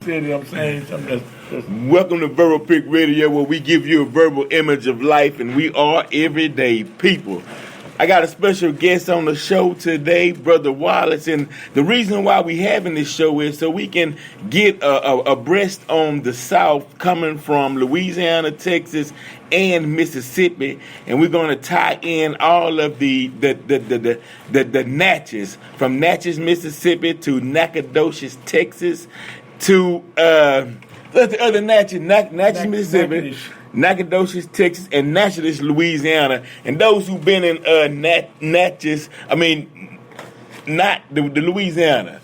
Said it, I'm saying something that's Welcome to Verbal Pick Radio, where we give you a verbal image of life, and we are everyday people. I got a special guest on the show today, Brother Wallace, and the reason why we having this show is so we can get abreast on the South, coming from Louisiana, Texas, and Mississippi, and we're going to tie in all of the Natchez, from Natchez, Mississippi to Nacogdoches, Texas, to the other Natchez, Mississippi, Nacogdoches, Texas, and Natchez, Louisiana. And those who've been in Natchez, not the Louisiana,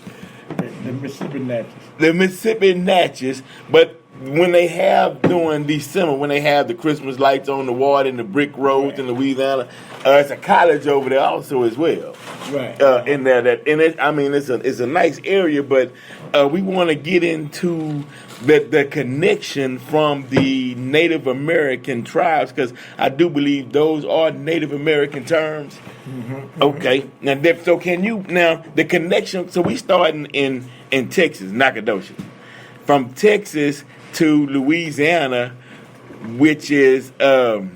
the Mississippi Natchez. The Mississippi Natchez, but when they have during December, when they have the Christmas lights on the water and the brick roads in Louisiana, it's a college over there also as well. Right. In there, it's a nice area, but we want to get into the connection from the Native American tribes, because I do believe those are Native American terms. Mm-hmm. Okay. So can you the connection? So we starting in Texas, Nacogdoches, from Texas to Louisiana, which is you got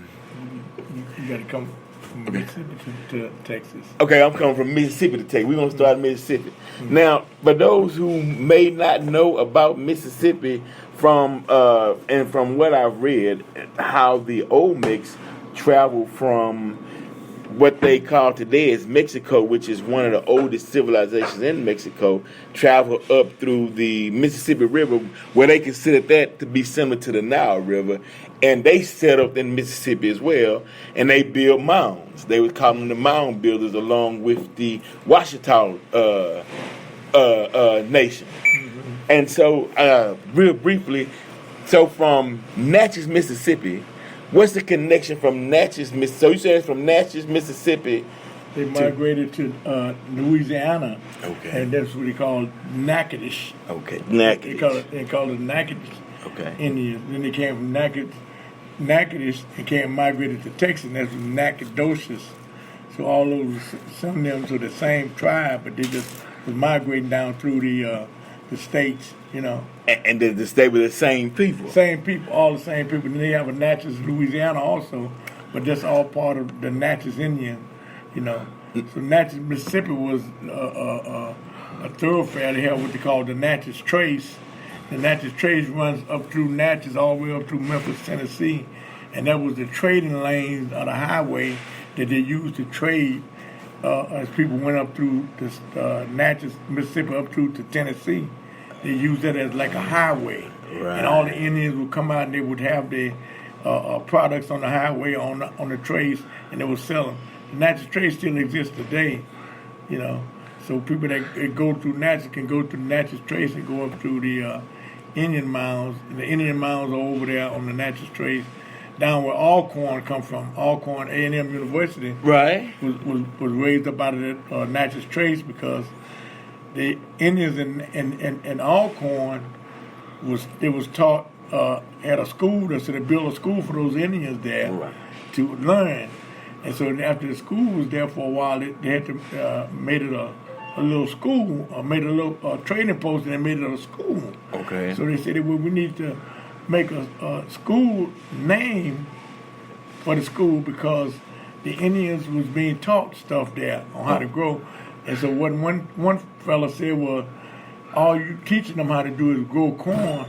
to come from Mississippi to Texas. Okay, I'm coming from Mississippi to Texas. We're gonna start in Mississippi. Mm-hmm. Now, but those who may not know about Mississippi, from what I've read, how the Olmecs travel from what they call today is Mexico, which is one of the oldest civilizations in Mexico, travel up through the Mississippi River, where they consider that to be similar to the Nile River, and they settled in Mississippi as well, and they built mounds. They would call them the mound builders, along with the Washita nation. Mm-hmm. And so, real briefly, so from Natchez, Mississippi, what's the connection from Natchez, Mississippi? So you said it's from Natchez, Mississippi. They migrated to Louisiana. Okay. And that's what they call Natchitoches. Okay. Natchitoches. They call it Natchitoches. Okay. Indians. Then they came from Natchitoches and came migrated to Texas, and that's Nacogdoches. So all those, some of them to the same tribe, but they just was migrating down through the states, And they stay with the same people. Same people, all the same people. And they have a Natchez, Louisiana also, but that's all part of the Natchez Indian, So Natchez, Mississippi was a thoroughfare. They have what they call the Natchez Trace. The Natchez Trace runs up through Natchez all the way up through Memphis, Tennessee. And that was the trading lanes of the highway that they used to trade as people went up through the Natchez, Mississippi, up through to Tennessee. They used that as like a highway. Right. And all the Indians would come out and they would have their products on the highway, on the trace, and they would sell them. The Natchez Trace still exists today, So people that go through Natchez can go through the Natchez Trace and go up through the Indian mounds. The Indian mounds are over there on the Natchez Trace, down where Alcorn come from. Alcorn A&M University was raised up out of the Natchez Trace, because the Indians in Alcorn was taught at a school. So they built a school for those Indians there to learn. And so after the school was there for a while, they had to made it a little school, or made a little training post, and they made it a school. Okay. So they said, well, we need to make a school name for the school, because the Indians was being taught stuff there on how to grow. And so what one fella said was, all you teaching them how to do is grow corn.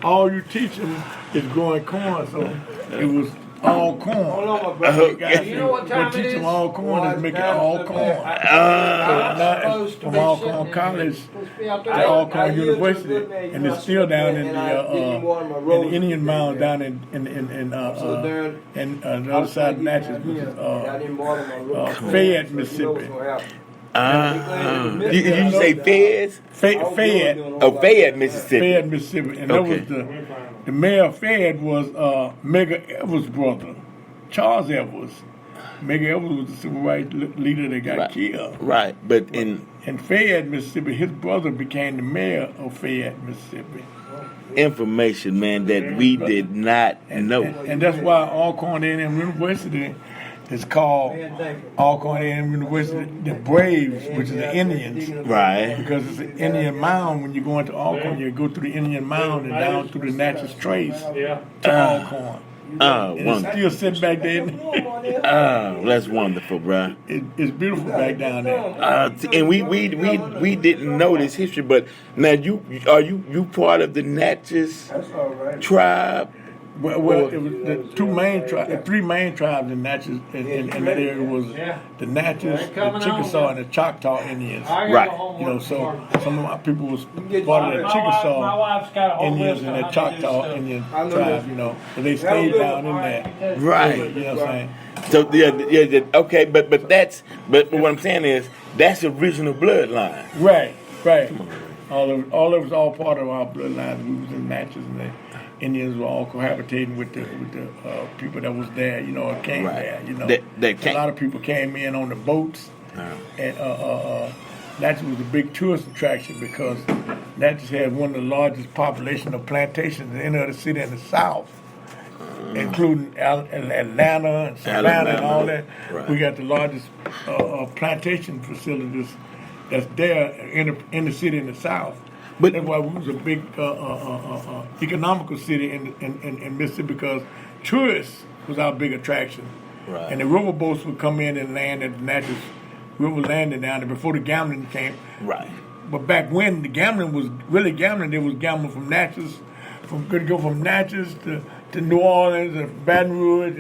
All you teach them is growing corn. So it was all corn. Hold on, my brother. You know what time it is? Teach them all corn is make it all corn. From Alcorn College to Alcorn University, and it's still down in the Indian mound down in the other side of Natchez, which is Fayette, Mississippi. Did you say Fayette? Fayette. Oh, Fayette, Mississippi. Fayette, Mississippi. And that was the mayor of Fayette was Medgar Evers' brother, Charles Evers. Medgar Evers was the civil rights leader that got killed. Right, but in Fayette, Mississippi, his brother became the mayor of Fayette, Mississippi. Information, man, that we did not know. And that's why Alcorn A&M University It's called Alcorn University, the Braves, which is the Indians. Right. Because it's an Indian mound. When you go into Alcorn, you go through the Indian mound and down through the Natchez Trace to Alcorn. Oh, And it's still sitting back there. Oh, that's wonderful, bro. It's beautiful back down there. And we didn't know this history, but now you part of the Natchez tribe? Well, it was the three main tribes in Natchez, in that area was the Natchez, the Chickasaw, and the Choctaw Indians. Right. You know, so some of my people was part of the Chickasaw Indians and the Choctaw Indian tribe. You know, but they stayed down in there. Right. You know what I'm saying? So yeah, okay, but what I'm saying is that's original bloodline. Right. All of it's all part of our bloodline. We was in Natchez, and the Indians were all cohabitating with the people that was there. You know, or came there. You know, a lot of people came in on the boats, and Natchez was a big tourist attraction because Natchez had one of the largest population of plantations in any other city in the South. Including Atlanta and Savannah and all that. Right. We got the largest plantation facilities that's there in the city in the South. But that's why we was a big economical city in Mississippi because tourists was our big attraction. Right. And the river boats would come in and land at the Natchez River landing down there before the gambling came. Right. But back when the gambling was really gambling, there was gambling from Natchez, could go from Natchez to New Orleans and Baton Rouge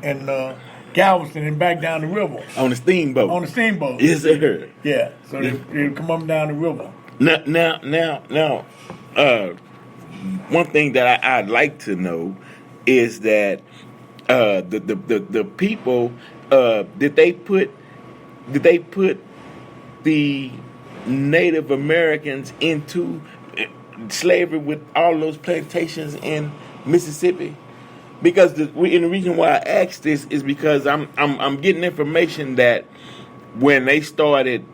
and Galveston and back down the river. On the steamboat. On the steamboat. Yes, sir. Yeah. So they'd come up and down the river. Now, one thing that I'd like to know is that the people did they put the Native Americans into slavery with all those plantations in Mississippi? Because the reason why I asked this is because I'm getting information that when they started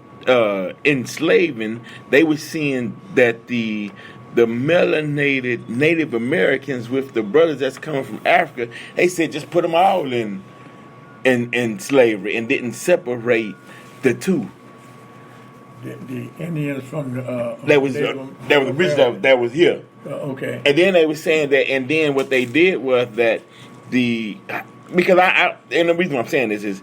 enslaving, they were seeing that the melanated Native Americans with the brothers that's coming from Africa, they said just put them all in slavery and didn't separate the two. The Indians from the that was here. Okay. And then they were saying that, and then what they did was that because and the reason why I'm saying this is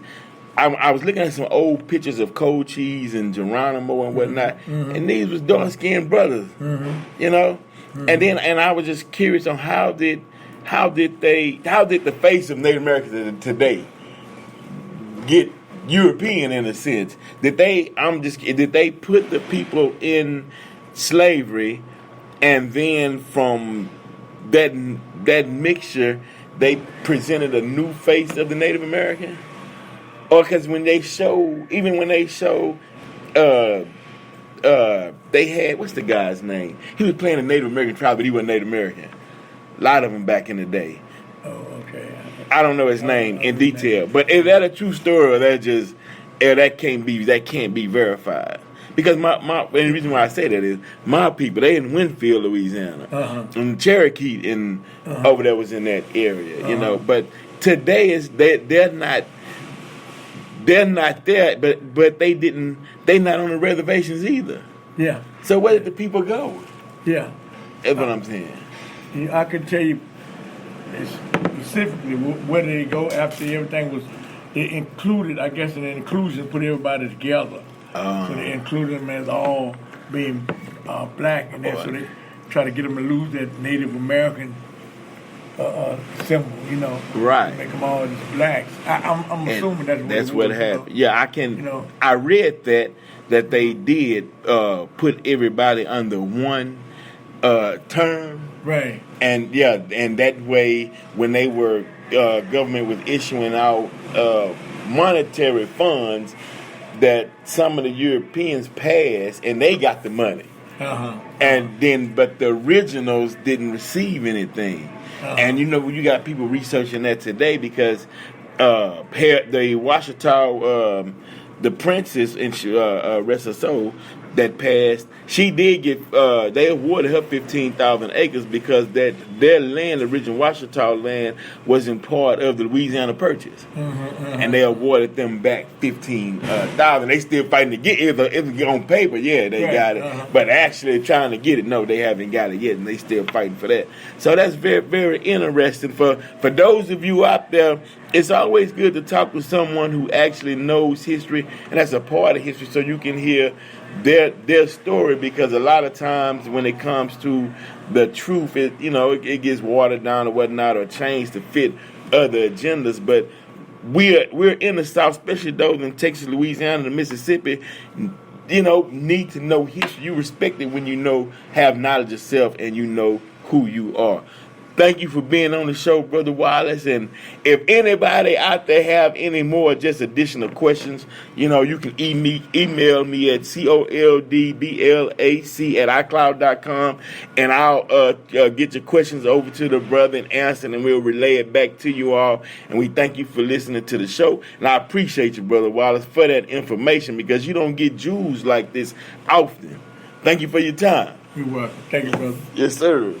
I was looking at some old pictures of Cold Cheese and Geronimo and whatnot, and these was dark skinned brothers, you know. And then I was just curious on how did the face of Native Americans today get European in a sense? Did they put the people in slavery, and then from that mixture they presented a new face of the Native American? Or because when they show, they had, what's the guy's name? He was playing a Native American tribe, but he wasn't Native American. A lot of them back in the day. Oh, okay. I don't know his name in detail, but is that a true story, or that can't be verified? Because and the reason why I say that is my people, they in Winfield, Louisiana, and Cherokee over there was in that area, you know. But today they're not there, but they're not on the reservations either. Yeah. So where did the people go? Yeah. That's what I'm saying. I can tell you specifically where did they go after everything was. They included, I guess, in the inclusion, put everybody together. So they included them as all being black, and then so they try to get them to lose that Native American symbol, you know. Right. Make them all just blacks. I'm assuming that's what happened. Yeah, I can. You know, I read that they did put everybody under one term. Right. And that way, when they were government was issuing out monetary funds, that some of the Europeans passed and they got the money. And then, but the originals didn't receive anything. And you know, you got people researching that today because the Washita, the princess in rest her soul, that passed. She did get, they awarded her 15,000 acres because their land, original Ouachita land, wasn't part of the Louisiana Purchase. And they awarded them back 15,000. They still fighting to get it on paper, yeah, they got it. But actually trying to get it, no, they haven't got it yet, and they still fighting for that. So that's very, very interesting. For those of you out there, it's always good to talk with someone who actually knows history, and that's a part of history, so you can hear their story, because a lot of times when it comes to the truth, it gets watered down or whatnot, or changed to fit other agendas. But we're in the South, especially those in Texas, Louisiana, and Mississippi, need to know history. You respect it when have knowledge of self and you know who you are. Thank you for being on the show, Brother Wallace. And if anybody out there have any more just additional questions, you can email me at coldblac@icloud.com, and I'll get your questions over to the brother and answer, and we'll relay it back to you all. And we thank you for listening to the show. And I appreciate you, Brother Wallace, for that information, because you don't get jewels like this often. Thank you for your time. You're welcome. Thank you, brother. Yes, sir.